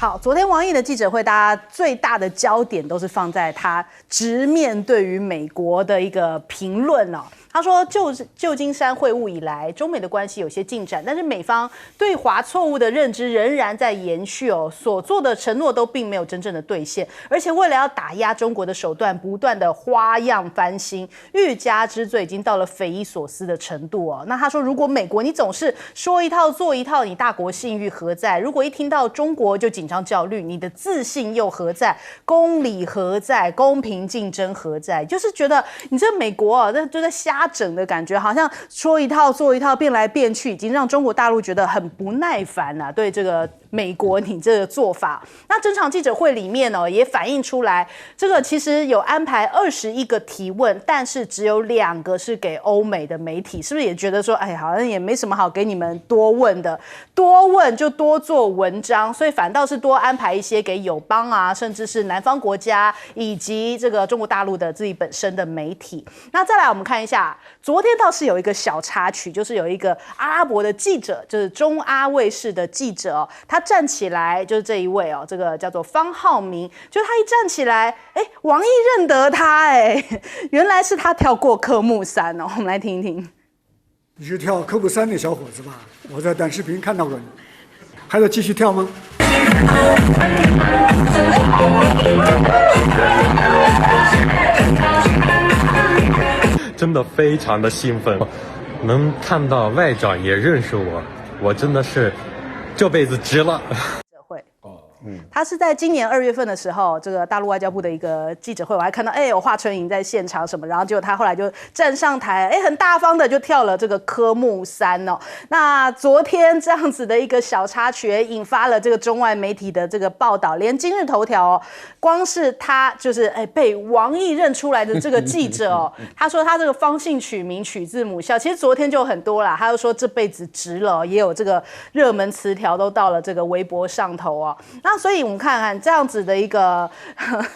好，昨天王毅的记者会，大家最大的焦点都是放在他直面对于美国的一个评论哦。他说，旧金山会晤以来，中美的关系有些进展，但是美方对华错误的认知仍然在延续哦，所做的承诺都并没有真正的兑现，而且为了要打压中国的手段，不断的花样翻新，欲加之罪，已经到了匪夷所思的程度哦。那他说，如果美国你总是说一套做一套，你大国信誉何在？如果一听到中国就紧张焦虑，你的自信又何在？公理何在？公平竞争何在？就是觉得你这美国啊，就在瞎整的感觉，好像说一套做一套，变来变去，已经让中国大陆觉得很不耐烦啊。对这个美国你这个做法，那整场记者会里面也反映出来，这个其实有安排21个提问，但是只有2个是给欧美的媒体，是不是也觉得说，哎，好像也没什么好给你们多问的，多问就多做文章，所以反倒是多安排一些给友邦啊，甚至是南方国家以及这个中国大陆的自己本身的媒体。那再来我们看一下，昨天倒是有一个小插曲，就是有一个阿拉伯的记者，就是中阿卫视的记者他站起来，就是这一位这个叫做方浩明，就是他一站起来，王毅认得他，原来是他跳过科目3哦，我们来听一听。你是跳科目3的小伙子吧？我在短视频看到过你，还要继续跳吗？真的非常的兴奋，能看到外长也认识我，我真的是这辈子值了。他是在今年2月份的时候，这个大陆外交部的一个记者会，我还看到有华春莹在现场什么，然后结果他后来就站上台，很大方的就跳了这个科目3哦。那昨天这样子的一个小插曲，引发了这个中外媒体的这个报道，连今日头条光是他就是被王毅认出来的这个记者他说他这个方姓取名取自母校，其实昨天就很多啦，他就说这辈子值了，也有这个热门词条都到了这个微博上头哦。那所以我们看看这样子的一个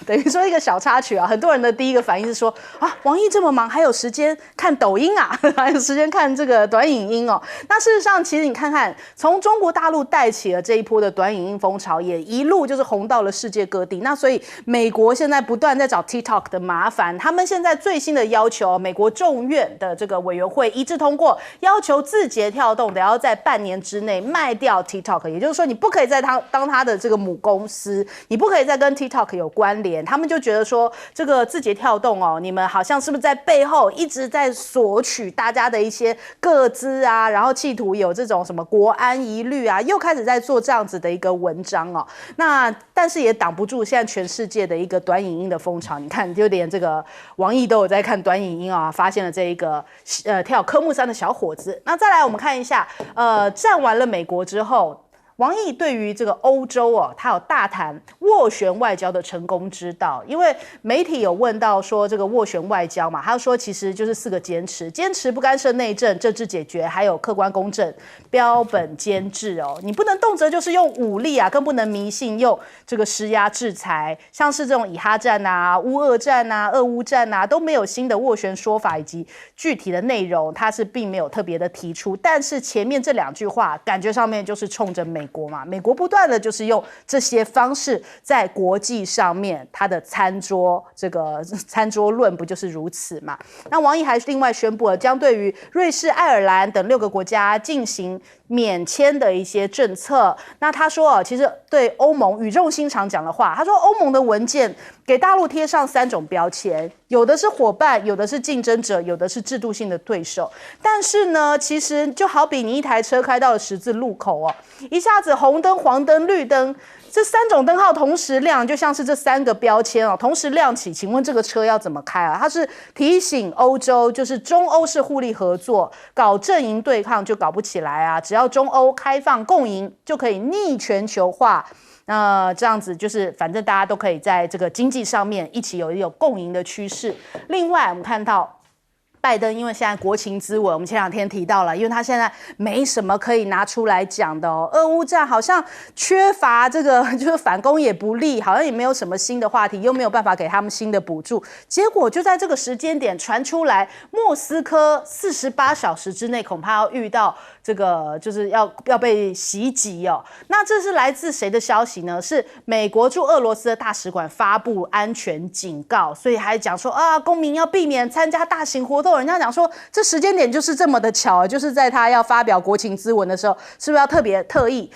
等于说一个小插曲啊，很多人的第一个反应是说啊，王毅这么忙还有时间看抖音啊，还有时间看这个短影音哦。那事实上其实你看看，从中国大陆带起了这一波的短影音风潮，也一路就是红到了世界各地。那所以美国现在不断在找 TikTok 的麻烦，他们现在最新的要求，美国众院的这个委员会一致通过，要求字节跳动得要在半年之内卖掉 TikTok， 也就是说你不可以再当他的这个母公司，你不可以再跟 TikTok 有关联。他们就觉得说，这个字节跳动你们好像是不是在背后一直在索取大家的一些个资啊，然后企图有这种什么国安疑虑啊，又开始在做这样子的一个文章哦。那但是也挡不住现在全世界的一个短影音的风潮。你看，就连这个王毅都有在看短影音啊，发现了这一个跳科目3的小伙子。那再来我们看一下，站完了美国之后，王毅对于这个欧洲他有大谈斡旋外交的成功之道，因为媒体有问到说这个斡旋外交嘛，他说其实就是4个坚持：坚持不干涉内政、政治解决，还有客观公正、标本兼治你不能动辄就是用武力啊，更不能迷信用这个施压制裁，像是这种以哈战啊、乌俄战啊、俄乌战啊，都没有新的斡旋说法以及具体的内容，他是并没有特别的提出。但是前面这2句话，感觉上面就是冲着美国嘛，美国不断的就是用这些方式在国际上面，他的餐桌论不就是如此嘛？那王毅还另外宣布了，将对于瑞士、爱尔兰等6个国家进行免签的一些政策。那他说其实对欧盟语重心长讲的话，他说欧盟的文件给大陆贴上3种标签，有的是伙伴，有的是竞争者，有的是制度性的对手。但是呢，其实就好比你一台车开到了十字路口一下子红灯、黄灯、绿灯，这3种灯号同时亮，就像是这3个标签同时亮起。请问这个车要怎么开啊？它是提醒欧洲，就是中欧是互利合作，搞阵营对抗就搞不起来啊！只要中欧开放共赢，就可以逆全球化。这样子就是反正大家都可以在这个经济上面一起有共赢的趋势。另外我们看到拜登因为现在国情咨文，我们前2天提到了，因为他现在没什么可以拿出来讲的哦。俄乌战好像缺乏这个，就是反攻也不利，好像也没有什么新的话题，又没有办法给他们新的补助。结果就在这个时间点传出来，莫斯科48小时之内恐怕要遇到这个，就是要被袭击哦。那这是来自谁的消息呢？是美国驻俄罗斯的大使馆发布安全警告，所以还讲说啊，公民要避免参加大型活动。人家讲说，这时间点就是这么的巧，就是在他要发表国情咨文的时候，是不是要特意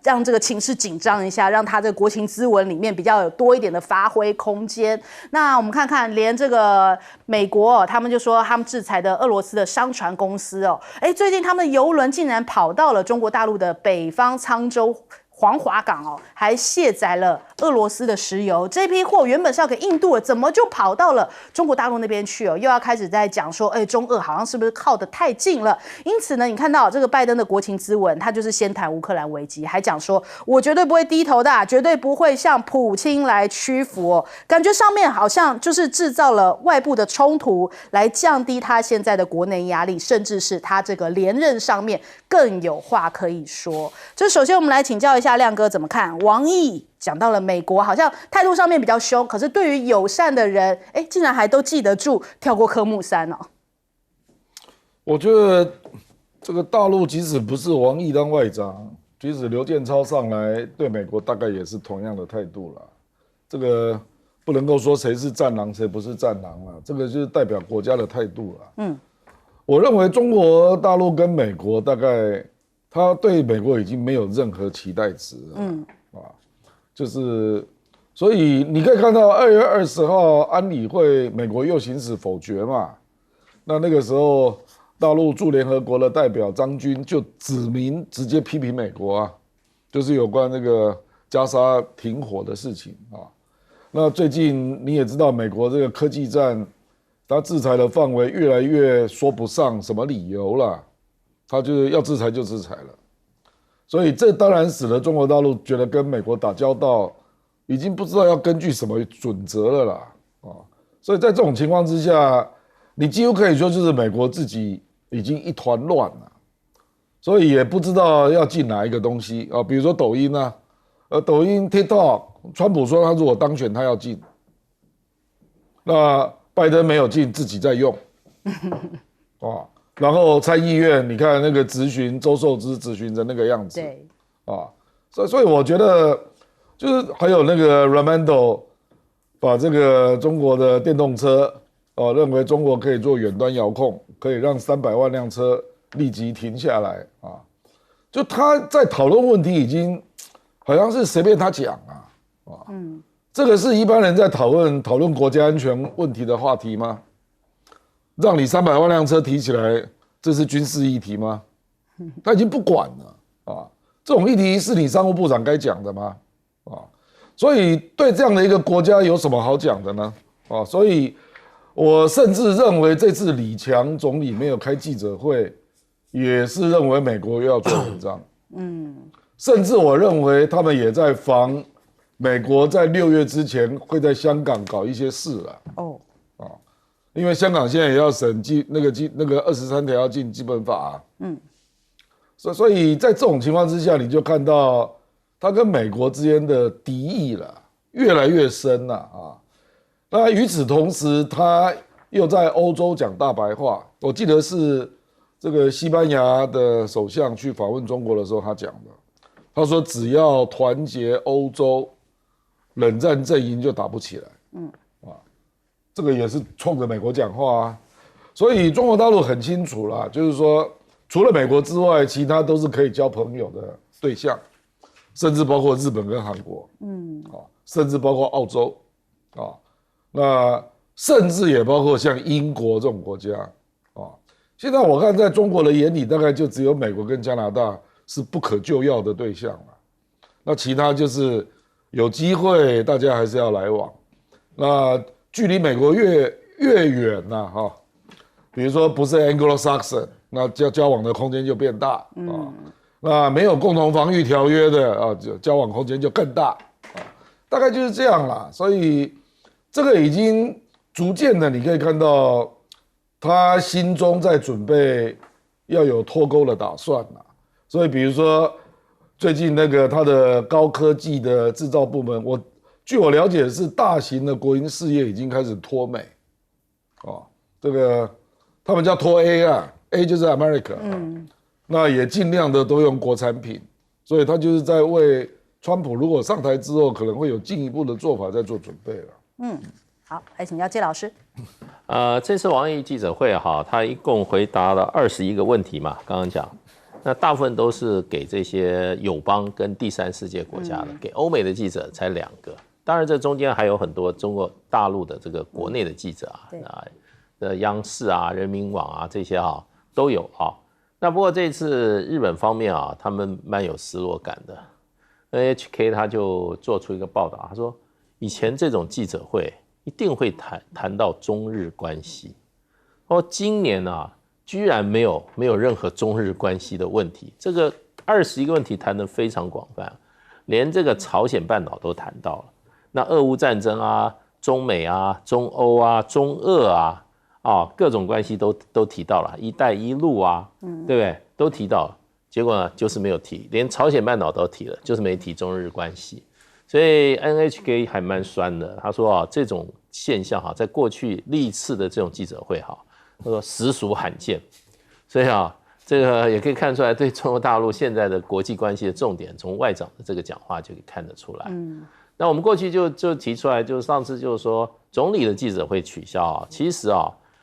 让这个情势紧张一下，让他这个国情咨文里面比较有多一点的发挥空间？那我们看看，连这个美国他们就说他们制裁的俄罗斯的商船公司最近他们的邮轮竟然跑到了中国大陆的北方沧州黄华港还卸载了俄罗斯的石油。这批货原本是要给印度的，怎么就跑到了中国大陆那边去又要开始在讲说，中俄好像是不是靠得太近了？因此呢，你看到这个拜登的国情咨文，他就是先谈乌克兰危机，还讲说我绝对不会低头的，绝对不会向普京来屈服感觉上面好像就是制造了外部的冲突，来降低他现在的国内压力，甚至是他这个连任上面更有话可以说。就首先我们来请教一下亮哥怎么看？王毅讲到了美国好像态度上面比较凶，可是对于友善的人，竟然还都记得住跳过科目3哦。我觉得这个大陆即使不是王毅当外长，即使刘建超上来，对美国大概也是同样的态度了。这个不能够说谁是战狼谁不是战狼了，这个就是代表国家的态度了。我认为中国大陆跟美国大概他对美国已经没有任何期待值了。就是所以你可以看到2月20号安理会美国又行使否决嘛，那个时候大陆驻联合国的代表张军就指明直接批评美国就是有关那个加沙停火的事情那最近你也知道美国这个科技战，他制裁的范围越来越说不上什么理由了，他就是要制裁就制裁了。所以这当然使得中国大陆觉得跟美国打交道已经不知道要根据什么准则了啦所以在这种情况之下，你几乎可以说就是美国自己已经一团乱了，所以也不知道要进哪一个东西比如说抖音抖音 TikTok， 川普说他如果当选他要进，那拜登没有进，自己在用然后参议院，你看那个质询周受资质询成那个样子，对所以我觉得就是还有那个 Raimondo 把这个中国的电动车认为中国可以做远端遥控，可以让300万辆车立即停下来就他在讨论问题已经好像是随便他讲这个是一般人在讨论国家安全问题的话题吗？让你300万辆车提起来，这是军事议题吗？他已经不管了这种议题是你商务部长该讲的吗？所以对这样的一个国家有什么好讲的呢？所以我甚至认为这次李强总理没有开记者会，也是认为美国又要做文章。甚至我认为他们也在防美国在6月之前会在香港搞一些事了。因为香港现在也要审那个23条要进基本法所以在这种情况之下，你就看到他跟美国之间的敌意了越来越深了那与此同时，他又在欧洲讲大白话。我记得是这个西班牙的首相去访问中国的时候，他讲的，他说只要团结欧洲，冷战阵营就打不起来。这个也是冲着美国讲话所以中国大陆很清楚啦，就是说除了美国之外，其他都是可以交朋友的对象，甚至包括日本跟韩国，甚至包括澳洲那甚至也包括像英国这种国家现在我看在中国的眼里，大概就只有美国跟加拿大是不可救药的对象了，那其他就是有机会大家还是要来往。那距离美国越远比如说不是 Anglo-Saxon， 那交往的空间就变大那没有共同防御条约的交往空间就更大大概就是这样啦。所以这个已经逐渐的，你可以看到他心中在准备要有脱钩的打算啦。所以比如说最近那个他的高科技的制造部门，据我了解是大型的国营事业已经开始脱美，这个他们叫脱 A 啊 ，A 就是 America，那也尽量的都用国产品，所以他就是在为川普如果上台之后可能会有进一步的做法在做准备了。好，来请教介老师。这次王毅记者会哈，他一共回答了21个问题嘛，刚刚讲，那大部分都是给这些友邦跟第三世界国家的，给欧美的记者才2个，当然这中间还有很多中国大陆的这个国内的记者央视啊、人民网啊这些都有那不过这次日本方面他们蛮有失落感的 ，NHK 他就做出一个报道，他说以前这种记者会一定会谈到中日关系，今年居然没有任何中日关系的问题，这个21个问题谈得非常广泛，连这个朝鲜半岛都谈到了，那俄乌战争啊、中美啊、中欧啊、中俄各种关系都提到了，一带一路对不对？都提到了，结果呢就是没有提，连朝鲜半岛都提了，就是没提中日关系。所以 NHK 还蛮酸的，他说这种现象在过去历次的这种记者会他说实属罕见，所以这个也可以看出来对中国大陆现在的国际关系的重点，从外长的这个讲话就可以看得出来。那我们过去就提出来，就是上次就是说总理的记者会取消其实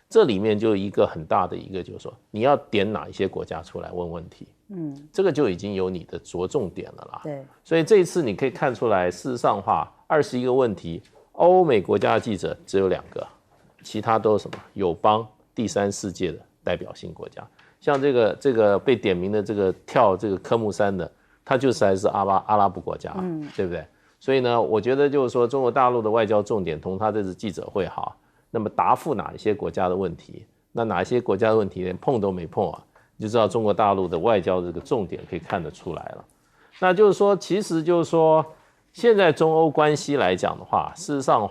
这里面就一个很大的一个就是说你要点哪一些国家出来问问题。这个就已经有你的着重点了啦。对，所以这一次你可以看出来，事实上21个问题，欧美国家的记者只有2个，其他都是什么友邦、第三世界的代表性国家。像这个被点名的这个跳这个科目3的，它就是还是阿拉伯国家，对不对？所以呢，我觉得就是说中国大陆的外交重点，从他这次记者会那么答复哪一些国家的问题，那哪一些国家的问题连碰都没碰你就知道中国大陆的外交这个重点可以看得出来了。那就是说，其实就是说，现在中欧关系来讲的话，事实上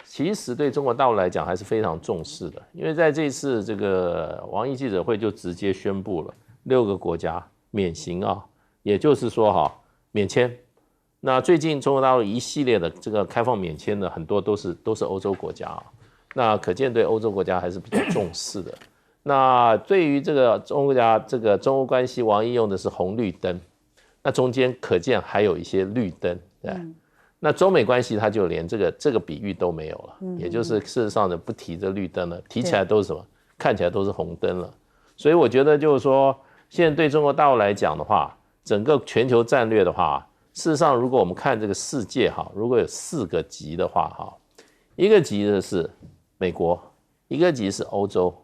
其实对中国大陆来讲还是非常重视的，因为在这次这个王毅记者会就直接宣布了6个国家免行也就是说免签。那最近中国大陆一系列的这个开放免签的很多都是欧洲国家那可见对欧洲国家还是比较重视的。那对于这个中欧关系，王毅用的是红绿灯，那中间可见还有一些绿灯，对。那中美关系它就连这个比喻都没有了，也就是事实上呢不提这绿灯了，提起来都是什么？看起来都是红灯了。所以我觉得就是说，现在对中国大陆来讲的话，整个全球战略的话，事实上如果我们看这个世界如果有4个极的话一个极的是美国，一个极是欧洲，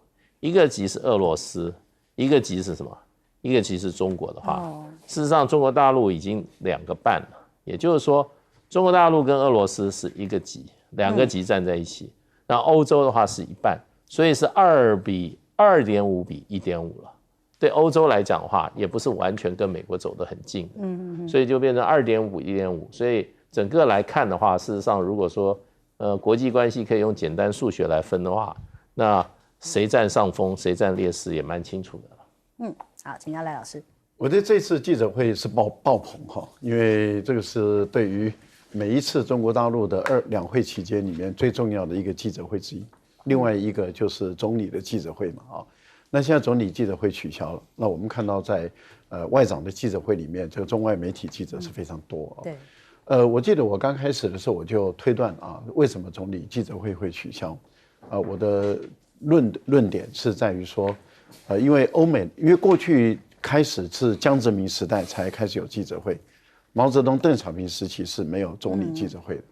一个极是俄罗斯，一个极是什么？一个极是中国的话，事实上中国大陆已经2个半了，也就是说中国大陆跟俄罗斯是1个极，2个极站在一起，然后欧洲的话是1半，所以是2.5比1.5了。对欧洲来讲的话，也不是完全跟美国走得很近，所以就变成2.5、1.5，所以整个来看的话，事实上如果说国际关系可以用简单数学来分的话，那谁占上风，谁占劣势也蛮清楚的了。好，请教赖老师。我觉得这次记者会是爆棚因为这个是对于每一次中国大陆的两会期间里面最重要的一个记者会之一。另外一个就是总理的记者会嘛那现在总理记者会取消了，那我们看到在外长的记者会里面，这个中外媒体记者是非常多对。我记得我刚开始的时候我就推断为什么总理记者会会取消？我的论点是在于说，因为因为过去开始是江泽民时代才开始有记者会，毛泽东、邓小平时期是没有总理记者会的，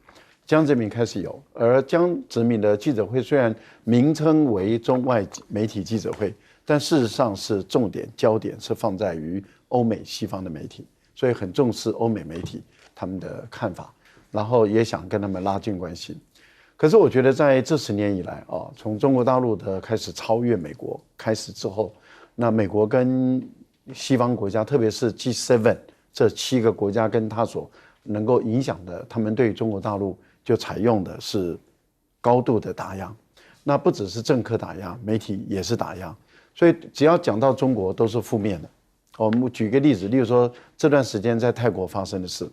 江泽民开始有，而江泽民的记者会虽然名称为中外媒体记者会，但事实上是重点焦点是放在于欧美西方的媒体，所以很重视欧美媒体他们的看法，然后也想跟他们拉近关系。可是我觉得在这10年以来从中国大陆的开始超越美国开始之后，那美国跟西方国家，特别是 G7 这7个国家跟他所能够影响的，他们对中国大陆就采用的是高度的打压。那不只是政客打压，媒体也是打压，所以只要讲到中国都是负面的。我们举个例子，例如说这段时间在泰国发生的事，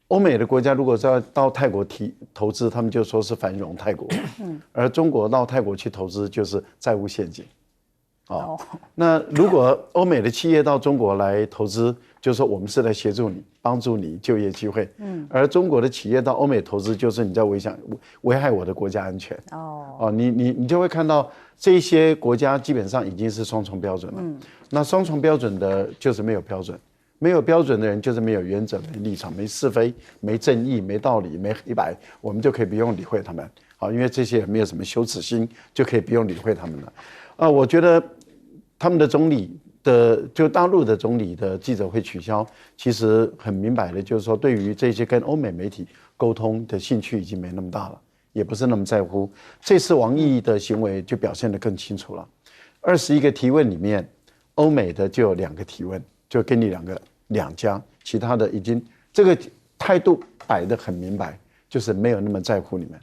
欧美的国家如果是要到泰国投资，他们就说是繁荣泰国，而中国到泰国去投资就是债务陷阱。那如果欧美的企业到中国来投资，就是说我们是来协助你、帮助你就业机会，而中国的企业到欧美投资，就是你在危害我的国家安全。你就会看到这些国家基本上已经是双重标准了。那双重标准的就是没有标准，没有标准的人就是没有原则、没立场、没是非、没正义、没道理、没黑白，我们就可以不用理会他们。因为这些人没有什么羞耻心，就可以不用理会他们了。我觉得他们的总理就大陆的总理的记者会取消，其实很明白的，就是说对于这些跟欧美媒体沟通的兴趣已经没那么大了，也不是那么在乎。这次王毅的行为就表现得更清楚了。21个提问里面，欧美的就有2个提问，就给你两家，其他的已经这个态度摆得很明白，就是没有那么在乎你们。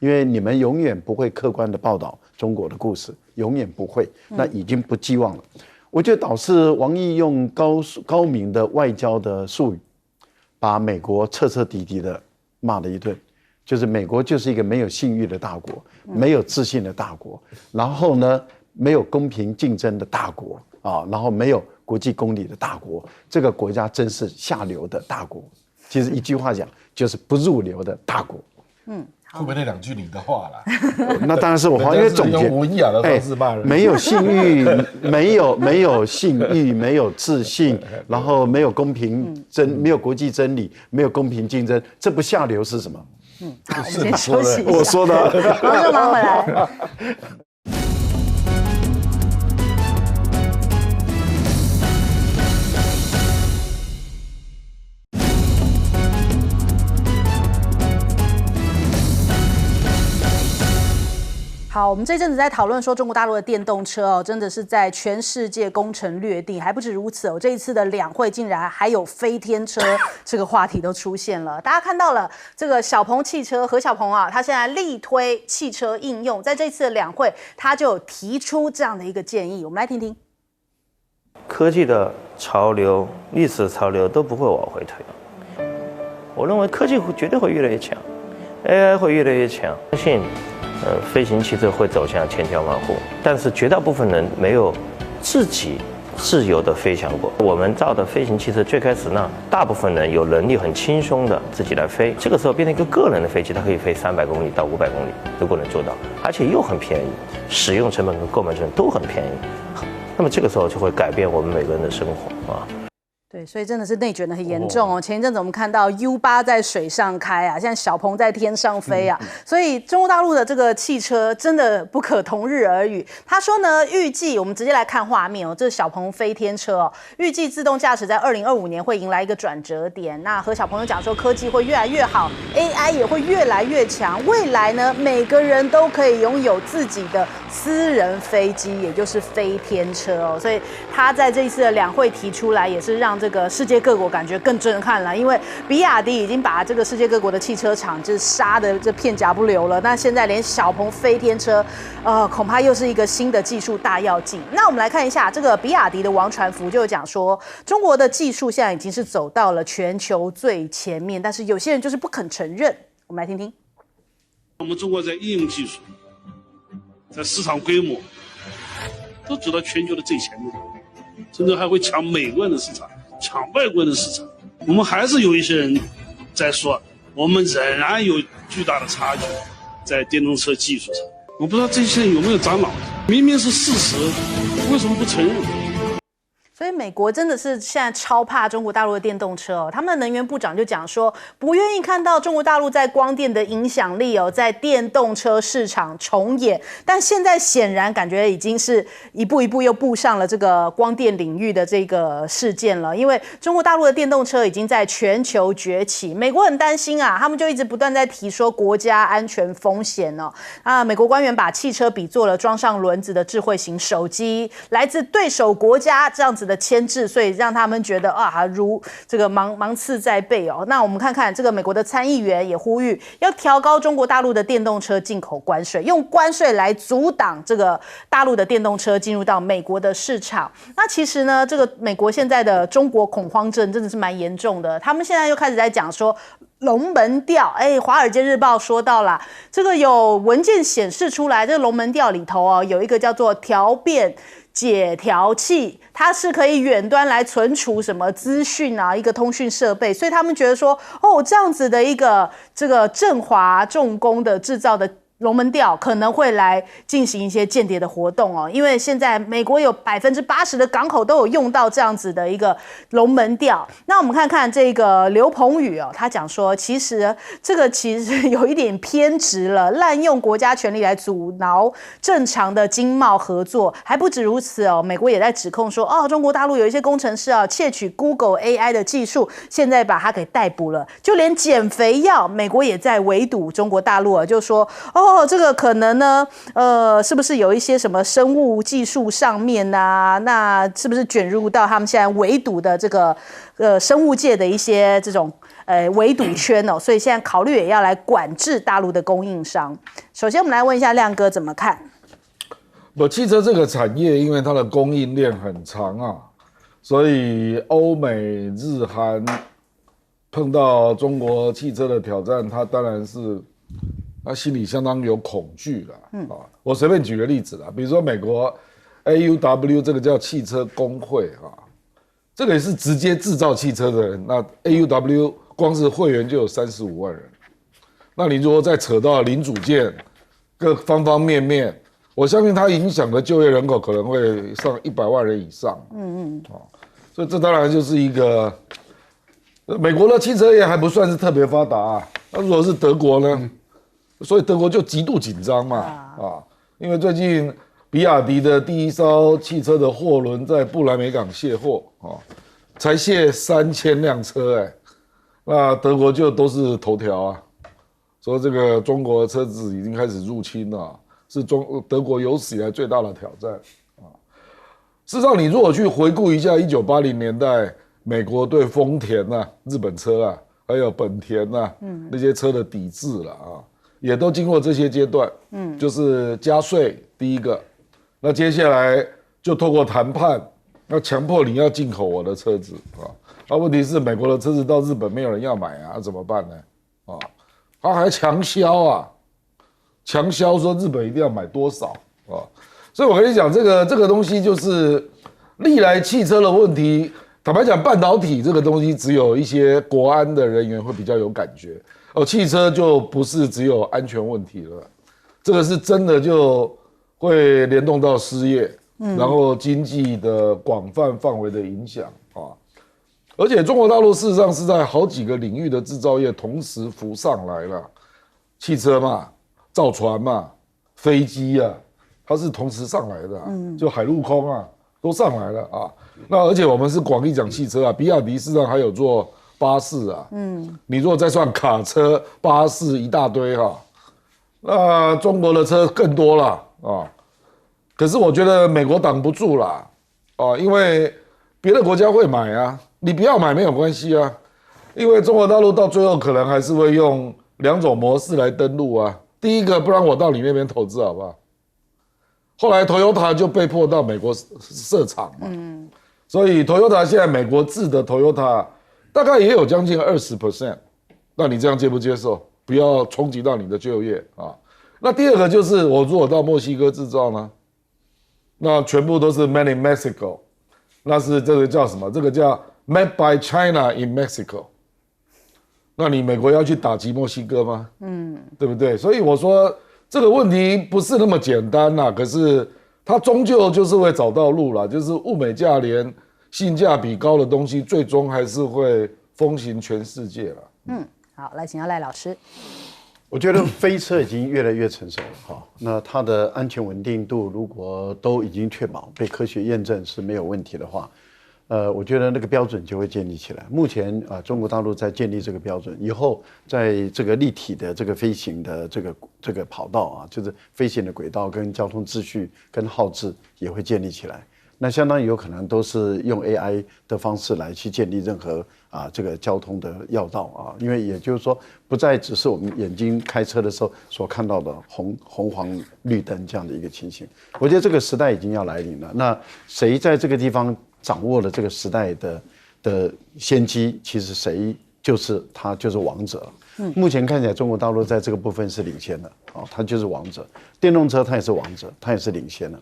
因为你们永远不会客观的报道中国的故事，永远不会，那已经不寄望了。我觉得导致王毅用高明的外交的术语，把美国彻彻底底的骂了一顿，就是美国就是一个没有信誉的大国，没有自信的大国，然后呢没有公平竞争的大国然后没有国际公理的大国，这个国家真是下流的大国。其实一句话讲，就是不入流的大国。会不会那2句你的话啦？那当然是我话，因为总结用文雅的方式骂人，没有信誉，没有信誉，没有自信，然后没有公平没有国际真理，没有公平竞争，这不下流是什么？好，我们先休息一下。我说的，马上忙回来。好，我们这阵子在讨论说中国大陆的电动车真的是在全世界攻城略地，还不止如此这一次的两会竟然还有飞天车这个话题都出现了。大家看到了这个小鹏汽车何小鹏他现在力推汽车应用，在这次的两会他就有提出这样的一个建议，我们来听听。科技的潮流、历史潮流都不会往回退。我认为科技绝对会越来越强 ，AI 会越来越强，相信飞行汽车会走向千家万户，但是绝大部分人没有自己自由的飞翔过。我们造的飞行汽车最开始呢，大部分人有能力很轻松的自己来飞，这个时候变成一个个人的飞机，它可以飞300公里到500公里，如果能做到，而且又很便宜，使用成本跟购买成本都很便宜。那么这个时候就会改变我们每个人的生活啊。对，所以真的是内卷的很严重前一阵子我们看到 U8 在水上开现在小鹏在天上飞所以中国大陆的这个汽车真的不可同日而语。他说呢，预计我们直接来看画面这是小鹏飞天车预计自动驾驶在2025年会迎来一个转折点。那何小鹏有讲说，科技会越来越好 ，AI 也会越来越强，未来呢，每个人都可以拥有自己的私人飞机，也就是飞天车所以他在这一次的两会提出来，也是让这个世界各国感觉更震撼了，因为比亚迪已经把这个世界各国的汽车厂就是杀的这片甲不留了，那现在连小鹏飞天车，恐怕又是一个新的技术大跃进。那我们来看一下这个比亚迪的王传福就讲说，中国的技术现在已经是走到了全球最前面，但是有些人就是不肯承认。我们来听听。我们中国在应用技术、在市场规模都走到全球的最前面，甚至还会抢美国人的市场。抢外国人的市场，我们还是有一些人在说，我们仍然有巨大的差距在电动车技术上。我不知道这些人有没有长脑子，明明是事实，为什么不承认？所以美国真的是现在超怕中国大陆的电动车他们的能源部长就讲说，不愿意看到中国大陆在光电的影响力在电动车市场重演。但现在显然感觉已经是一步一步又步上了这个光电领域的这个事件了，因为中国大陆的电动车已经在全球崛起，美国很担心他们就一直不断在提说国家安全风险美国官员把汽车比作了装上轮子的智慧型手机，来自对手国家这样子子的牵制，所以让他们觉得啊，如这个芒刺在背哦。那我们看看这个美国的参议员也呼吁要调高中国大陆的电动车进口关税，用关税来阻挡这个大陆的电动车进入到美国的市场。那其实呢，这个美国现在的中国恐慌症真的是蛮严重的，他们现在又开始在讲说龙门吊，华尔街日报说到了，这个有文件显示出来，这个龙门吊里头哦，有一个叫做调变解调器，它是可以远端来存储什么资讯啊，一个通讯设备，所以他们觉得说，哦，这样子的一个这个振华重工的制造的龙门吊可能会来进行一些间谍的活动哦，因为现在美国有80%的港口都有用到这样子的一个龙门吊。那我们看看这个刘鹏宇哦，他讲说，其实这个其实有一点偏执了，滥用国家权力来阻挠正常的经贸合作。还不止如此哦，美国也在指控说，哦，中国大陆有一些工程师啊窃取 Google AI 的技术，现在把他给逮捕了。就连减肥药，美国也在围堵中国大陆啊，就说这个可能呢，是不是有一些什么生物技术上面啊？那是不是卷入到他们现在围堵的这个生物界的一些这种围堵圈哦？所以现在考虑也要来管制大陆的供应商。首先，我们来问一下亮哥怎么看？汽车这个产业，因为它的供应链很长啊，所以欧美日韩碰到中国汽车的挑战，它当然是。他心里相当有恐惧了，我随便举个例子啦，比如说美国 AUW 这个叫汽车工会这个也是直接制造汽车的人，那 AUW 光是会员就有35万人，那你如果再扯到零组件各方方面面，我相信它影响的就业人口可能会上100万人以上，所以这当然就是一个美国的汽车业还不算是特别发达那如果是德国呢？所以德国就极度紧张嘛，因为最近比亚迪的第一艘汽车的货轮在布莱梅港卸货才卸3000辆车那德国就都是头条说这个中国的车子已经开始入侵了，是德国有史以来最大的挑战事实上，你如果去回顾一下1980年代美国对丰田日本车还有本田那些车的抵制了也都经过这些阶段，就是加税第一个，那接下来就透过谈判，要强迫你要进口我的车子问题是美国的车子到日本没有人要买怎么办呢？他还强销强销说日本一定要买多少所以我跟你讲，这个东西就是历来汽车的问题。坦白讲，半导体这个东西只有一些国安的人员会比较有感觉汽车就不是只有安全问题了，这个是真的就会联动到失业，然后经济的广泛范围的影响而且中国大陆事实上是在好几个领域的制造业同时浮上来了，汽车嘛、造船嘛、飞机它是同时上来的就海陆空都上来了那而且我们是广义讲汽车比亚迪事实上还有做巴士你如果再算卡车、巴士一大堆那中国的车更多了可是我觉得美国挡不住啦因为别的国家会买你不要买没有关系因为中国大陆到最后可能还是会用2种模式来登陆第一个，不然我到你那边投资好不好？后来 Toyota 就被迫到美国设厂嘛，所以 Toyota 现在美国制的 Toyota 大概也有将近20%，那你这样接不接受？不要冲击到你的就业那第二个就是我如果到墨西哥制造呢，那全部都是 made in Mexico， 那是这个叫什么？这个叫 made by China in Mexico。那你美国要去打击墨西哥吗？对不对？所以我说这个问题不是那么简单可是它终究就是会找到路啦，就是物美价廉、性价比高的东西，最终还是会风行全世界了。好，来请教赖老师。我觉得飞车已经越来越成熟了那它的安全稳定度如果都已经确保被科学验证是没有问题的话，我觉得那个标准就会建立起来。目前中国大陆在建立这个标准，以后在这个立体的这个飞行的这个跑道就是飞行的轨道跟交通秩序跟号志也会建立起来。那相当于有可能都是用 AI 的方式来去建立任何这个交通的要道啊，因为也就是说不再只是我们眼睛开车的时候所看到的红黄绿灯这样的一个情形。我觉得这个时代已经要来临了。那谁在这个地方掌握了这个时代的先机，其实谁他就是王者。目前看起来中国大陆在这个部分是领先的，他就是王者。电动车它也是王者，它也是领先的。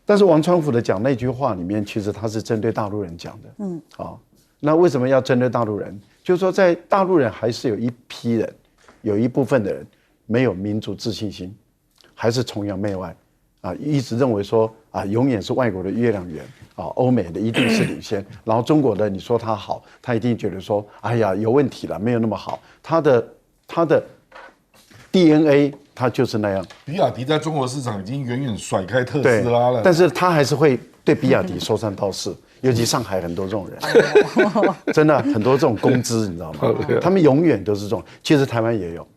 但是王传福的讲那句话里面，其实他是针对大陆人讲的。那为什么要针对大陆人？就是说在大陆人还是有一批人，有一部分的人没有民族自信心，还是崇洋媚外。一直认为说永远是外国的月亮圆欧美的一定是领先，然后中国的你说它好，他一定觉得说，哎呀有问题了，没有那么好，他的 DNA 它就是那样。比亚迪在中国市场已经远远甩开特斯拉了，但是他还是会对比亚迪说三道四，尤其上海很多这种人，真的很多这种工资，你知道吗？他们永远都是这种。其实台湾也有。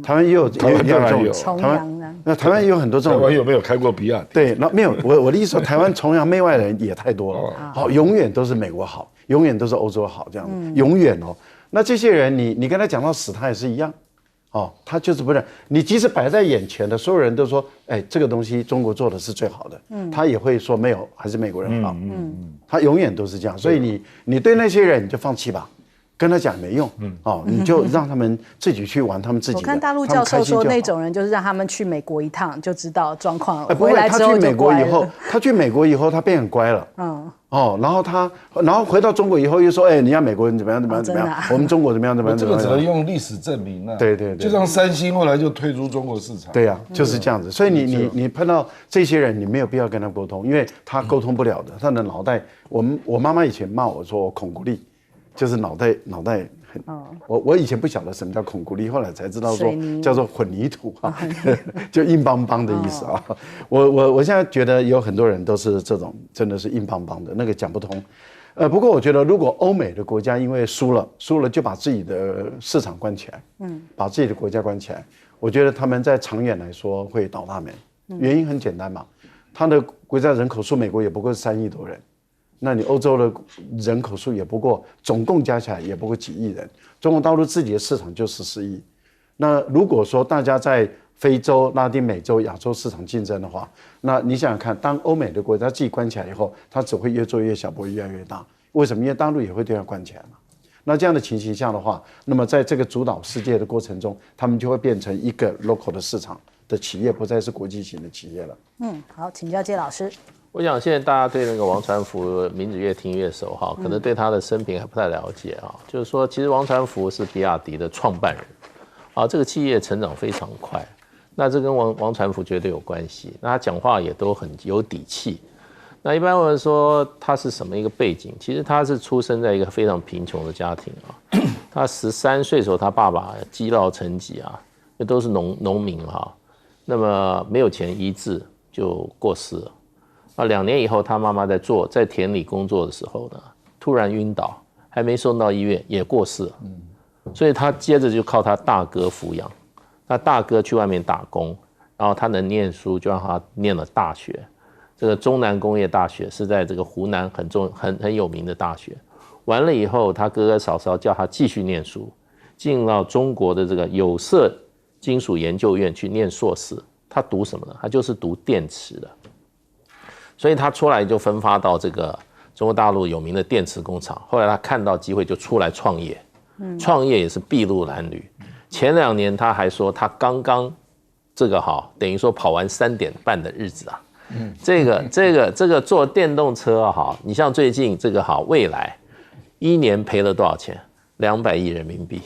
台湾也有这种崇洋的，那台湾也有很多这种。台湾有没有开过比亚迪？对，那没有。我的意思说，台湾崇洋媚外的人也太多了。永远都是美国好，永远都是欧洲好，这样永远哦。那这些人，你跟他讲到死，他也是一样。他就是不认。你即使摆在眼前的所有人都说，哎，这个东西中国做的是最好的，他也会说没有，还是美国人好。他永远都是这样。所以你对那些人你就放弃吧。跟他讲没用，你就让他们自己去玩他们自己的。我看大陆教授说，那种人就是让他们去美国一趟就知道状况了。回来之后就乖了。他去美国以后，他变很乖了。然后回到中国以后又说，哎，你看美国人怎么样怎么样怎么样，我们中国怎么样怎么样。这个只能用历史证明了。对。就像三星后来就退出中国市场。对呀，就是这样子。所以你碰到这些人，你没有必要跟他沟通，因为他沟通不了的。他的脑袋，我妈妈以前骂我说我孔骨力。就是脑袋很，我以前不晓得什么叫孔骨力，后来才知道说叫做混凝土就硬邦邦的意思啊。我现在觉得有很多人都是这种，真的是硬邦邦的，那个讲不通。不过我觉得如果欧美的国家因为输了就把自己的市场关起来，把自己的国家关起来，我觉得他们在长远来说会倒大霉。原因很简单嘛，他的国家人口数美国也不过是3亿多人。那你欧洲的人口数也不过，总共加起来也不过几亿人，中国大陆自己的市场就14亿。那如果说大家在非洲、拉丁美洲、亚洲市场竞争的话，那你想想看，当欧美的国家自己关起来以后，它只会越做越小，不会越来越大。为什么？因为大陆也会对它关起来嘛。那这样的情形下的话，那么在这个主导世界的过程中，他们就会变成一个 local 的市场的企业，不再是国际型的企业了。好，请教介老师。我想现在大家对那个王传福名字越听越熟哈，可能对他的生平还不太了解啊。就是说，其实王传福是比亚迪的创办人，这个企业成长非常快，那这跟王传福绝对有关系。那他讲话也都很有底气。那一般人说他是什么一个背景？其实他是出生在一个非常贫穷的家庭啊。他13岁的时候，他爸爸积劳成疾也都是农民哈，那么没有钱医治就过世了。2年以后，他妈妈在田里工作的时候呢，突然晕倒，还没送到医院也过世了。所以他接着就靠他大哥抚养。那大哥去外面打工，然后他能念书，就让他念了大学。这个中南工业大学是在这个湖南很有名的大学。完了以后，他哥哥嫂嫂叫他继续念书，进到中国的这个有色金属研究院去念硕士。他读什么呢？他就是读电池的。所以他出来就分发到这个中国大陆有名的电池工厂，后来他看到机会就出来创业，创业也是筚路蓝缕。前2年他还说他刚刚这个等于说跑完3点半的日子啊。这个做电动车你像最近这个蔚来1年赔了多少钱？200亿人民币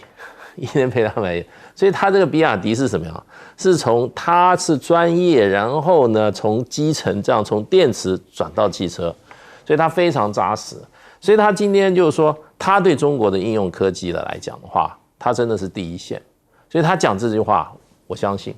，1年赔200亿。所以他这个比亚迪是什么样？是从他是专业，然后呢从基层这样从电池转到汽车，所以他非常扎实。所以他今天就是说，他对中国的应用科技的来讲的话，他真的是第一线。所以他讲这句话，我相信。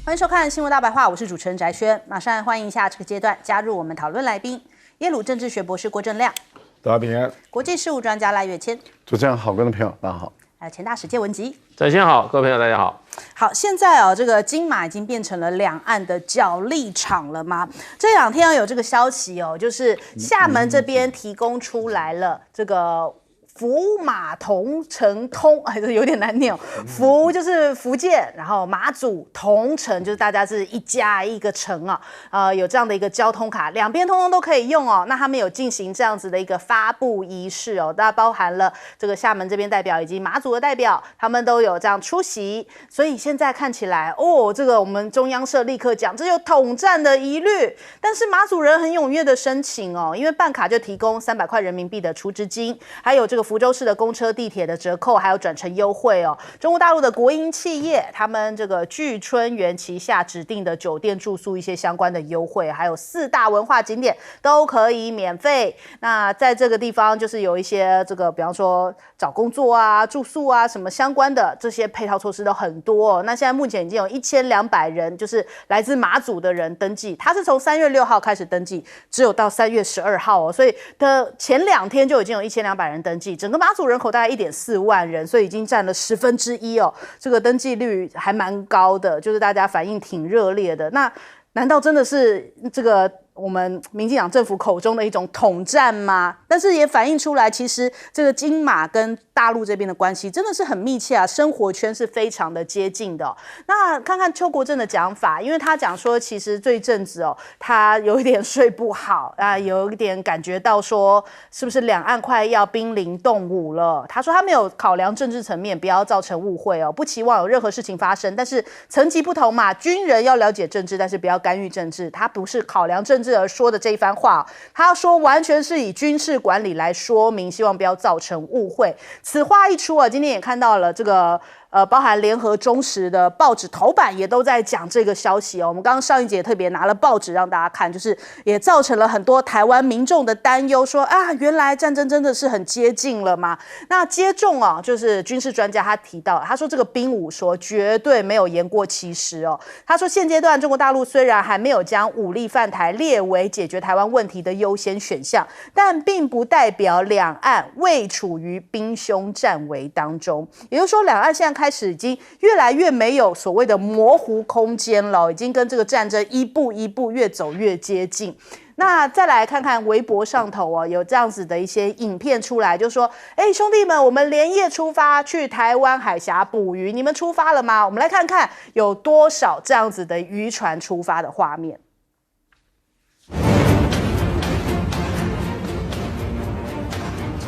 欢迎收看《新闻大白话》，我是主持人翟轩，马上欢迎一下这个阶段加入我们讨论来宾，耶鲁政治学博士郭正亮，大家平安。国际事务专家赖岳谦，主持人好，观众朋友大家好。还有前大使谢文吉。展先好，各位朋友大家好。好，现在哦，这个金马已经变成了两岸的角力场了吗？这2天有这个消息哦，就是厦门这边提供出来了这个福马同城通，哎，这有点难念哦。福就是福建，然后马祖同城就是大家是一家一个城啊，有这样的一个交通卡，两边通通都可以用哦。那他们有进行这样子的一个发布仪式哦，大家包含了这个厦门这边代表以及马祖的代表，他们都有这样出席。所以现在看起来哦，这个我们中央社立刻讲，这有统战的疑虑。但是马祖人很踊跃的申请哦，因为办卡就提供300块人民币的储值金，还有这个福州市的公车、地铁的折扣，还有转乘优惠哦。中国大陆的国营企业，他们这个聚春园旗下指定的酒店住宿一些相关的优惠，还有4大文化景点都可以免费。那在这个地方，就是有一些这个，比方说找工作啊、住宿啊什么相关的这些配套措施都很多哦。那现在目前已经有1200人，就是来自马祖的人登记，他是从3月6号开始登记，只有到3月12号哦，所以的前2天就已经有1200人登记，整个马祖人口大概1.4万人，所以已经占了1/10哦，这个登记率还蛮高的，就是大家反应挺热烈的。那难道真的是这个我们民进党政府口中的一种统战吗？但是也反映出来，其实这个金马跟大陆这边的关系真的是很密切啊，生活圈是非常的接近的哦。那看看邱国正的讲法，因为他讲说，其实这一阵子哦，他有一点睡不好啊，有一点感觉到说，是不是两岸快要兵临动武了？他说他没有考量政治层面，不要造成误会哦，不期望有任何事情发生，但是层级不同嘛，军人要了解政治，但是不要干预政治。他不是考量政治而说的这一番话，他说完全是以军事管理来说明，希望不要造成误会。此话一出啊，今天也看到了这个包含联合、中时的报纸头版也都在讲这个消息哦。我们刚刚上一节特别拿了报纸让大家看，就是也造成了很多台湾民众的担忧，说啊，原来战争真的是很接近了吗？那接种啊，就是军事专家他提到，他说这个兵武说绝对没有言过其实哦。他说现阶段中国大陆虽然还没有将武力犯台列为解决台湾问题的优先选项，但并不代表两岸未处于兵凶战危当中。也就是说，两岸现在开始已经越来越没有所谓的模糊空间了，已经跟这个战争一步一步越走越接近。那再来看看微博上头哦，有这样子的一些影片出来，就说，哎，兄弟们，我们连夜出发去台湾海峡捕鱼，你们出发了吗？我们来看看有多少这样子的渔船出发的画面。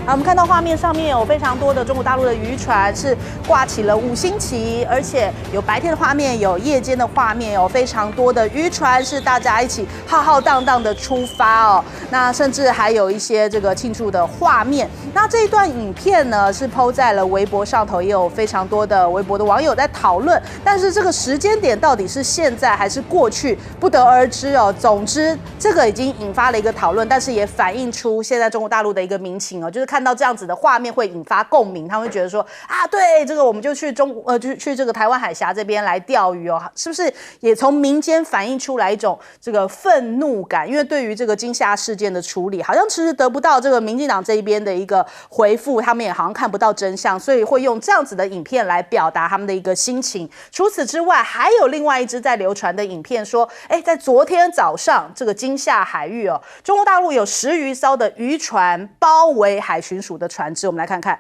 好，我们看到画面上面有非常多的中国大陆的渔船是挂起了5星旗，而且有白天的画面，有夜间的画面，有非常多的渔船是大家一起浩浩荡荡的出发哦。那甚至还有一些这个庆祝的画面。那这一段影片呢是 PO 在了微博上头，也有非常多的微博的网友在讨论。但是这个时间点到底是现在还是过去，不得而知哦。总之，这个已经引发了一个讨论，但是也反映出现在中国大陆的一个民情哦，就是看到这样子的画面会引发共鸣，他们会觉得说啊，对，这个我们就去去这个台湾海峡这边来钓鱼哦，是不是也从民间反映出来一种这个愤怒感？因为对于这个金厦事件的处理，好像迟迟得不到这个民进党这一边的一个回复，他们也好像看不到真相，所以会用这样子的影片来表达他们的一个心情。除此之外，还有另外一支在流传的影片说，哎，在昨天早上这个金厦海域哦，中国大陆有10余艘的渔船包围海巡署的船只，我们来看看。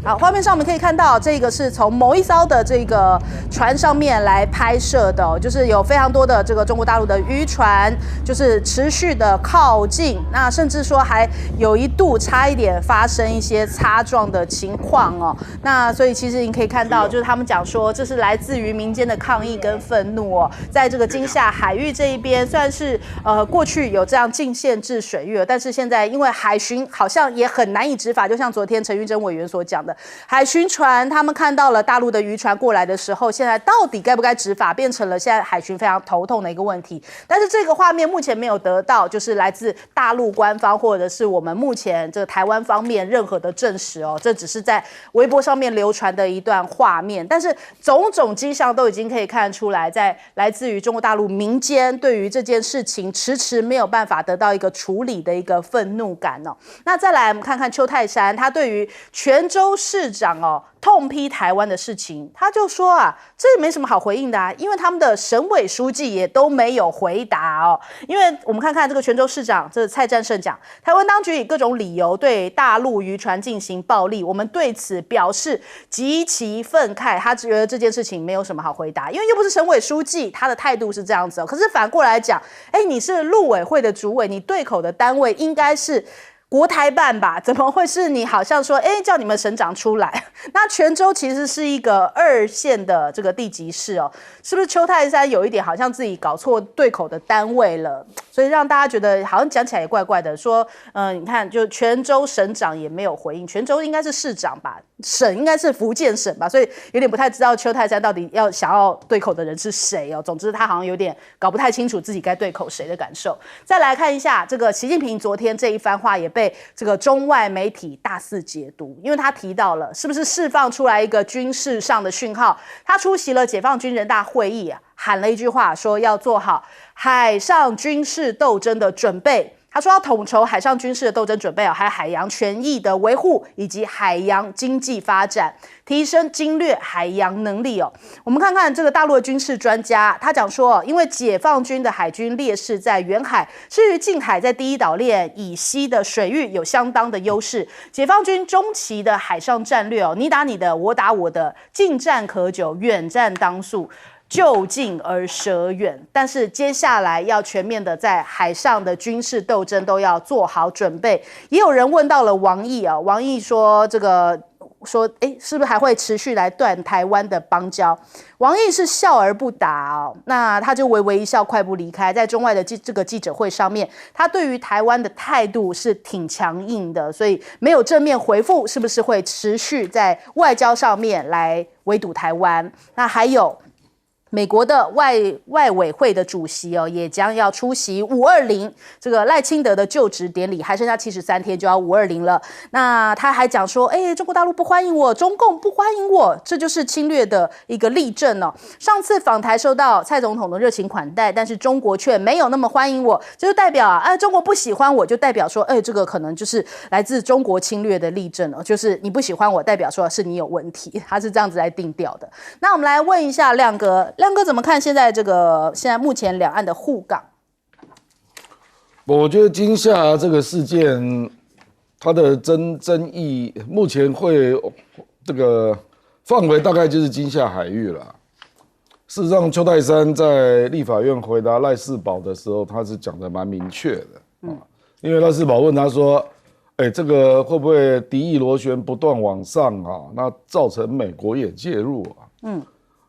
好，画面上我们可以看到，这个是从某一艘的这个船上面来拍摄的哦，就是有非常多的这个中国大陆的渔船，就是持续的靠近，那甚至说还有一度差一点发生一些擦撞的情况哦。那所以其实你可以看到，就是他们讲说，这是来自于民间的抗议跟愤怒哦，在这个金厦海域这一边，虽然是过去有这样禁限制水域，但是现在因为海巡好像也很难以执法，就像昨天陈玉珍委员所讲的。的海巡船，他们看到了大陆的渔船过来的时候，现在到底该不该执法，变成了现在海巡非常头痛的一个问题。但是这个画面目前没有得到就是来自大陆官方或者是我们目前这个台湾方面任何的证实哦，这只是在微博上面流传的一段画面。但是种种迹象都已经可以看出来，在来自于中国大陆民间对于这件事情迟迟没有办法得到一个处理的一个愤怒感哦。那再来我们看看邱泰山，他对于泉州市长痛批台湾的事情，他就说这也没什么好回应的因为他们的省委书记也都没有回答因为我们看看这个泉州市长，这蔡战胜讲，台湾当局以各种理由对大陆渔船进行暴力，我们对此表示极其愤慨。他觉得这件事情没有什么好回答，因为又不是省委书记，他的态度是这样子可是反过来讲，你是陆委会的主委，你对口的单位应该是国台办吧？怎么会是你好像说，叫你们省长出来？那泉州其实是一个2线的这个地级市是不是邱泰山有一点好像自己搞错对口的单位了？所以让大家觉得好像讲起来也怪怪的。说，你看，就泉州省长也没有回应，泉州应该是市长吧，省应该是福建省吧，所以有点不太知道邱泰山到底想要对口的人是谁总之他好像有点搞不太清楚自己该对口谁的感受。再来看一下这个习近平昨天这一番话也被这个中外媒体大肆解读，因为他提到了是不是释放出来一个军事上的讯号。他出席了解放军人大会议喊了一句话，说要做好海上军事斗争的准备。他说要统筹海上军事的斗争准备还有海洋权益的维护以及海洋经济发展，提升经略海洋能力我们看看这个大陆的军事专家，他讲说因为解放军的海军劣势在远海，至于近海在第一岛链以西的水域有相当的优势。解放军中期的海上战略你打你的，我打我的，近战可久，远战当速，就近而舍远，但是接下来要全面的在海上的军事斗争都要做好准备。也有人问到了王毅王毅说是不是还会持续来断台湾的邦交？王毅是笑而不答那他就微微一笑，快步离开。在中外的这个记者会上面，他对于台湾的态度是挺强硬的，所以没有正面回复是不是会持续在外交上面来围堵台湾。那还有美国的外委会的主席也将要出席520这个赖清德的就职典礼，还剩下73天就要520了。那他还讲说，中国大陆不欢迎我，中共不欢迎我，这就是侵略的一个例证上次访台受到蔡总统的热情款待，但是中国却没有那么欢迎我，这就代表中国不喜欢我，就代表说，这个可能就是来自中国侵略的例证就是你不喜欢我，代表说是你有问题，他是这样子来定调的。那我们来问一下亮哥怎么看现在目前两岸的沪港？我觉得金厦这个事件，它的争议目前会这个范围大概就是金厦海域了。事实上，邱泰山在立法院回答赖士葆的时候，他是讲的蛮明确的因为赖士葆问他说：“这个会不会敌意螺旋不断往上那造成美国也介入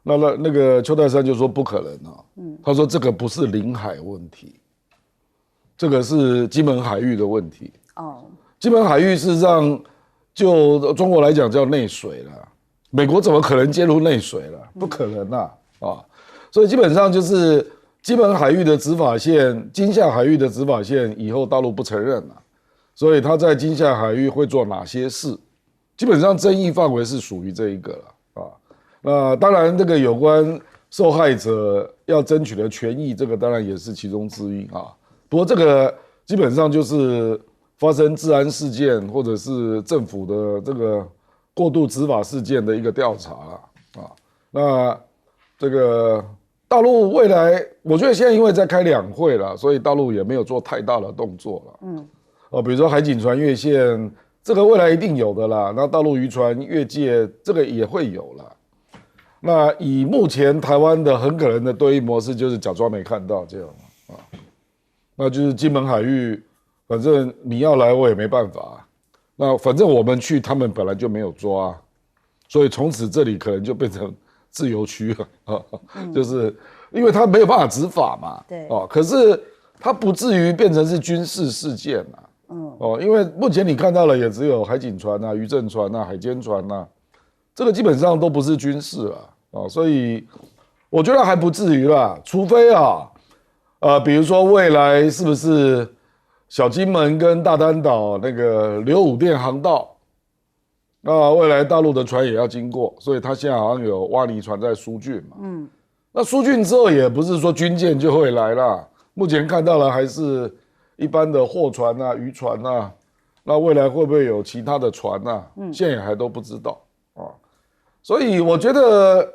那个邱泰山就说不可能他说这个不是领海问题，这个是金门海域的问题金门海域事实上就中国来讲叫内水了，美国怎么可能介入内水了？不可能所以基本上就是金门海域的执法线、金厦海域的执法线以后大陆不承认了，所以他在金厦海域会做哪些事？基本上争议范围是属于这一个了那当然，这个有关受害者要争取的权益，这个当然也是其中之一不过这个基本上就是发生治安事件或者是政府的这个过度执法事件的一个调查了那这个大陆未来，我觉得现在因为在开两会了，所以大陆也没有做太大的动作了比如说海警船越线，这个未来一定有的啦。那大陆渔船越界，这个也会有啦。那以目前台湾的很可能的对应模式，就是假装没看到这样那就是金门海域，反正你要来我也没办法那反正我们去，他们本来就没有抓所以从此这里可能就变成自由区了就是因为他没有办法执法嘛对可是他不至于变成是军事事件因为目前你看到了也只有海警船啊、渔政船啊、海监船啊，这个基本上都不是军事啊，所以我觉得还不至于啦，除非比如说未来是不是小金门跟大丹岛那个留武殿航道，那未来大陆的船也要经过，所以他现在好像有挖泥船在疏浚嘛，那疏浚之后也不是说军舰就会来啦，目前看到了还是一般的货船啊、渔船啊，那未来会不会有其他的船啊？现在也还都不知道啊，所以我觉得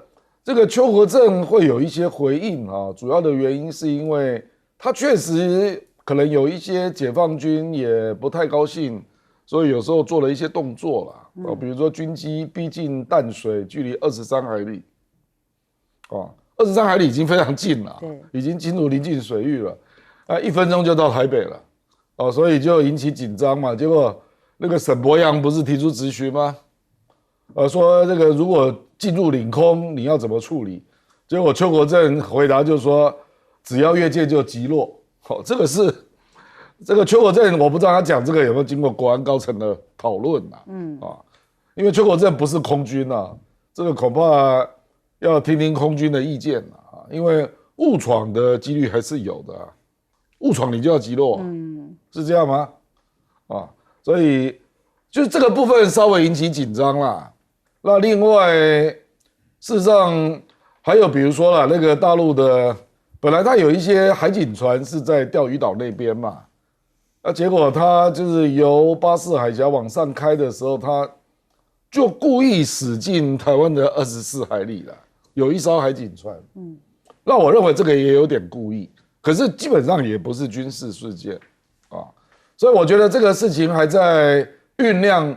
这个邱国正会有一些回应啊，主要的原因是因为他确实可能有一些解放军也不太高兴，所以有时候做了一些动作啦，比如说军机逼近淡水，距离23海里，23海里已经非常近了，已经进入临近水域了，1分钟就到台北了，所以就引起紧张嘛。结果那个沈伯洋不是提出质询吗？说这个如果进入领空，你要怎么处理？结果邱国正回答就说，只要越界就击落。这个是这个邱国正，我不知道他讲这个有没有经过国安高层的讨论因为邱国正不是空军这个恐怕要听听空军的意见因为误闯的几率还是有的误闯你就要击落，是这样吗？所以就是这个部分稍微引起紧张啦。那另外，事实上还有比如说啦，那个大陆的本来它有一些海警船是在钓鱼岛那边嘛，结果它就是由巴士海峡往上开的时候，它就故意驶进台湾的24海里了，有一艘海警船。那我认为这个也有点故意，可是基本上也不是军事事件所以我觉得这个事情还在酝酿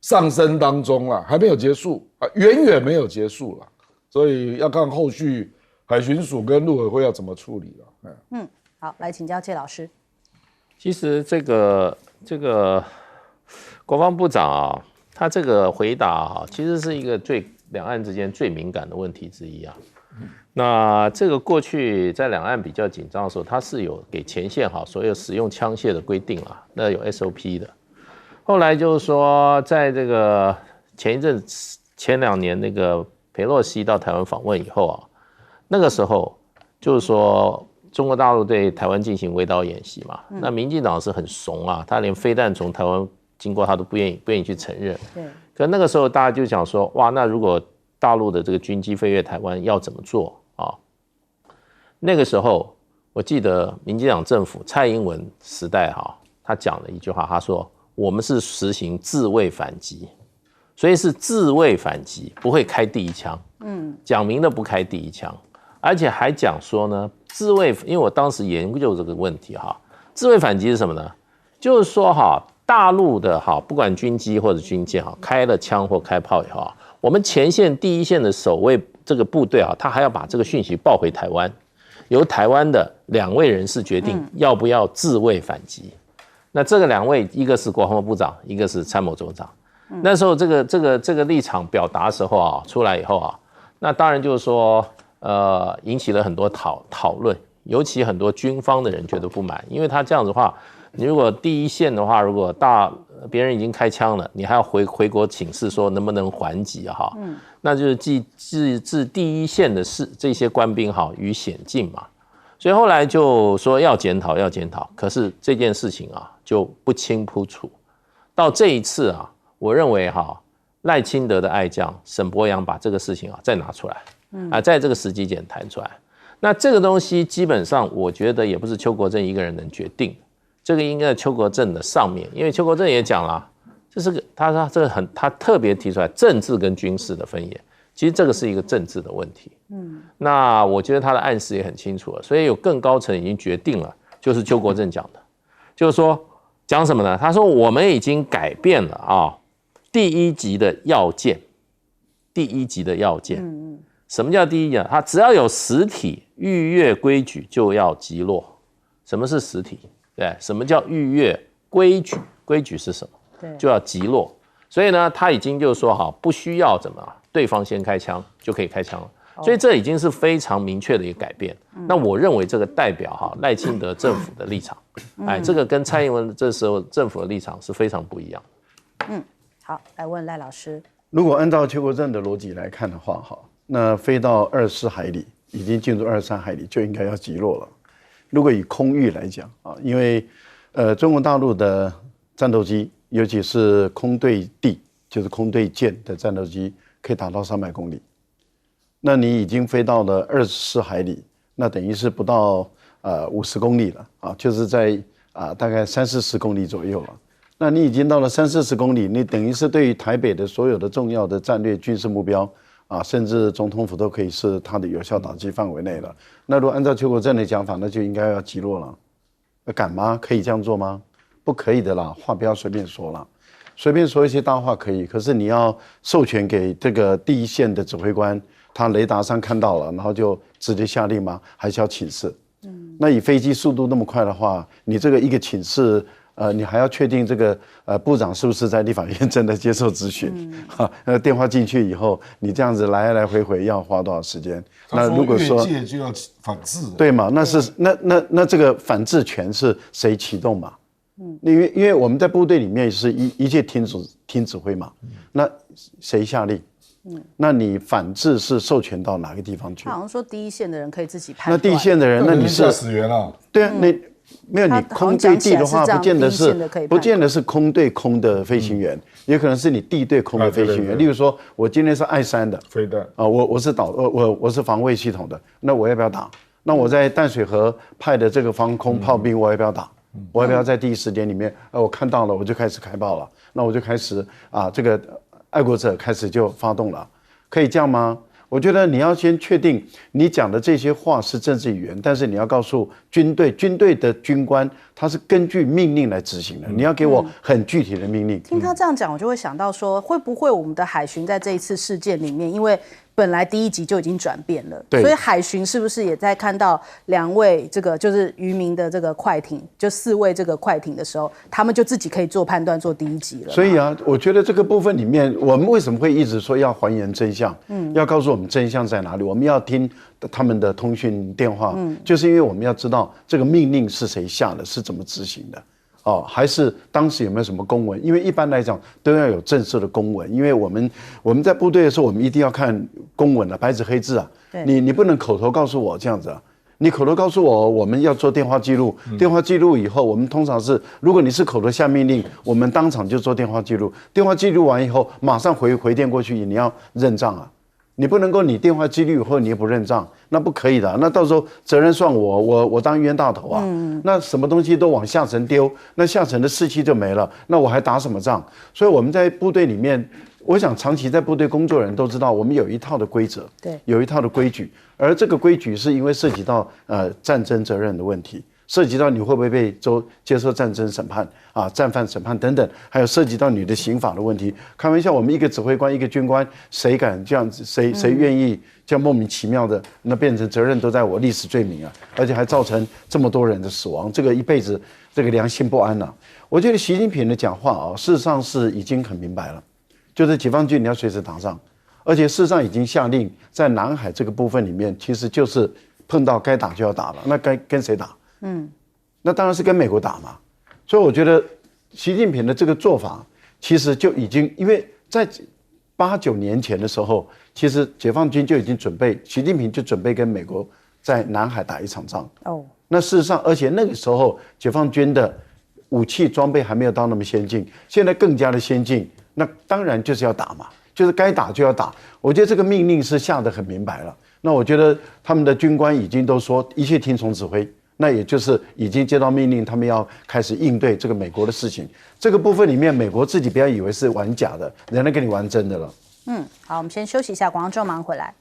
上升当中啦，还没有结束远远没有结束啦，所以要看后续海巡署跟陆委会要怎么处理了。好，来请教谢老师。其实这个国防部长他这个回答其实是一个两岸之间最敏感的问题之一那这个过去在两岸比较紧张的时候，他是有给前线所有使用枪械的规定那有 SOP 的。后来就是说，在这个前2年那个裴洛西到台湾访问以后那个时候就是说中国大陆对台湾进行围岛演习嘛，那民进党是很怂他连飞弹从台湾经过他都不愿意去承认。可那个时候大家就讲说，哇，那如果大陆的这个军机飞越台湾要怎么做那个时候我记得民进党政府蔡英文时代他讲了一句话，他说我们是实行自卫反击，所以是自卫反击，不会开第一枪。讲明的不开第一枪，而且还讲说呢，自卫，因为我当时研究这个问题自卫反击是什么呢？就是说大陆的不管军机或者军舰开了枪或开炮以后我们前线第一线的守卫这个部队他还要把这个讯息报回台湾，由台湾的2位人士决定要不要自卫反击。那这个2位，一个是国防部长，一个是参谋总长。那时候这个立场表达的时候出来以后那当然就是说引起了很多讨论，尤其很多军方的人觉得不满，因为他这样子的话，你如果第一线的话，如果别人已经开枪了，你还要回国请示说能不能还击那就是置第一线的这些官兵于险境嘛。所以后来就说要检讨，可是这件事情就不清不楚。到这一次我认为赖清德的爱将沈伯洋把这个事情再拿出来在这个时机点谈出来。那这个东西基本上我觉得也不是邱国正一个人能决定，这个应该是邱国正的上面，因为邱国正也讲了，这是他特别提出来政治跟军事的分野，其实这个是一个政治的问题。那我觉得他的暗示也很清楚了，所以有更高层已经决定了，就是邱国正讲的，就是说讲什么呢？他说我们已经改变了第一级的要件。什么叫第一级？他只要有实体逾越规矩就要击落。什么是实体？对，什么叫逾越规矩？规矩是什么？就要击落。所以呢，他已经就是说不需要怎么对方先开枪就可以开枪了，所以这已经是非常明确的一个改变。那我认为这个代表赖清德政府的立场，这个跟蔡英文这时候政府的立场是非常不一样的。好，来问赖老师，如果按照邱国正的逻辑来看的话，那飞到24海里，已经进入23海里，就应该要击落了。如果以空域来讲因为中国大陆的战斗机，尤其是空对地，就是空对舰的战斗机，可以达到300公里。那你已经飞到了24海里，那等于是不到50公里了就是在大概30-40公里左右了。那你已经到了30-40公里，你等于是对于台北的所有的重要的战略军事目标甚至总统府都可以是它的有效打击范围内了。那如果按照邱国正的讲法，那就应该要击落了。敢吗？可以这样做吗？不可以的啦，话不要随便说啦，随便说一些大话可以，可是你要授权给这个第一线的指挥官，他雷达上看到了，然后就直接下令吗？还是要请示？那以飞机速度那么快的话，你这个一个请示。你还要确定这个部长是不是在立法院正在接受咨询？电话进去以后，你这样子来来回回要花多少时间？那如果说越界就要反制，对嘛？那是那这个反制权是谁启动嘛？因为我们在部队里面是一切听指挥嘛，那谁下令？那你反制是授权到哪个地方去？他好像说第一线的人可以自己判断。那第一线的人，那你是驾驶员啊？对啊，没有你空对地的话，不见得是空对空的飞行员，也可能是你地对空的飞行员。例如说，我今天是爱3的飞弹我是防卫系统的，那我要不要打？那我在淡水河派的这个防空炮兵，我要不要打？我要不要在第一时间里面，我看到了我就开始开炮了，那我就开始这个爱国者开始就发动了，可以这样吗？我觉得你要先确定你讲的这些话是政治语言，但是你要告诉军队的军官他是根据命令来执行的，你要给我很具体的命令。听他这样讲，我就会想到说，会不会我们的海巡在这一次事件里面，因为本来第一集就已经转变了，所以海巡是不是也在看到2位这个就是渔民的这个快艇，就4位这个快艇的时候，他们就自己可以做判断做第一集了？所以我觉得这个部分里面，我们为什么会一直说要还原真相？要告诉我们真相在哪里？我们要听他们的通讯电话，就是因为我们要知道这个命令是谁下的，是怎么执行的。还是当时有没有什么公文？因为一般来讲都要有正式的公文，因为我们在部队的时候，我们一定要看公文白纸黑字你不能口头告诉我这样子你口头告诉我们要做电话记录，电话记录以后，我们通常是如果你是口头下命令，我们当场就做电话记录，电话记录完以后马上回电过去，你要认账你不能够你电话记录以后你也不认账，那不可以的。那到时候责任算我当冤大头那什么东西都往下层丢，那下层的士气就没了，那我还打什么仗？所以我们在部队里面，我想长期在部队工作的人都知道，我们有一套的规则，有一套的规矩，而这个规矩是因为涉及到战争责任的问题。涉及到你会不会被接受战争审判战犯审判等等，还有涉及到你的刑法的问题。开玩笑，我们一个指挥官一个军官，谁敢这样子？谁愿意这样莫名其妙的那变成责任都在我，历史罪名而且还造成这么多人的死亡，这个一辈子这个良心不安我觉得习近平的讲话事实上是已经很明白了，就是解放军你要随时打仗，而且事实上已经下令在南海这个部分里面，其实就是碰到该打就要打了，那该跟谁打？那当然是跟美国打嘛。所以我觉得习近平的这个做法，其实就已经，因为在8、9年前的时候，其实解放军就已经准备，习近平就准备跟美国在南海打一场仗。那事实上，而且那个时候解放军的武器装备还没有到那么先进，现在更加的先进，那当然就是要打嘛，就是该打就要打。我觉得这个命令是下得很明白了。那我觉得他们的军官已经都说一切听从指挥，那也就是已经接到命令，他们要开始应对这个美国的事情。这个部分里面，美国自己不要以为是玩假的，人家跟你玩真的了。好，我们先休息一下，广告之后马上回来。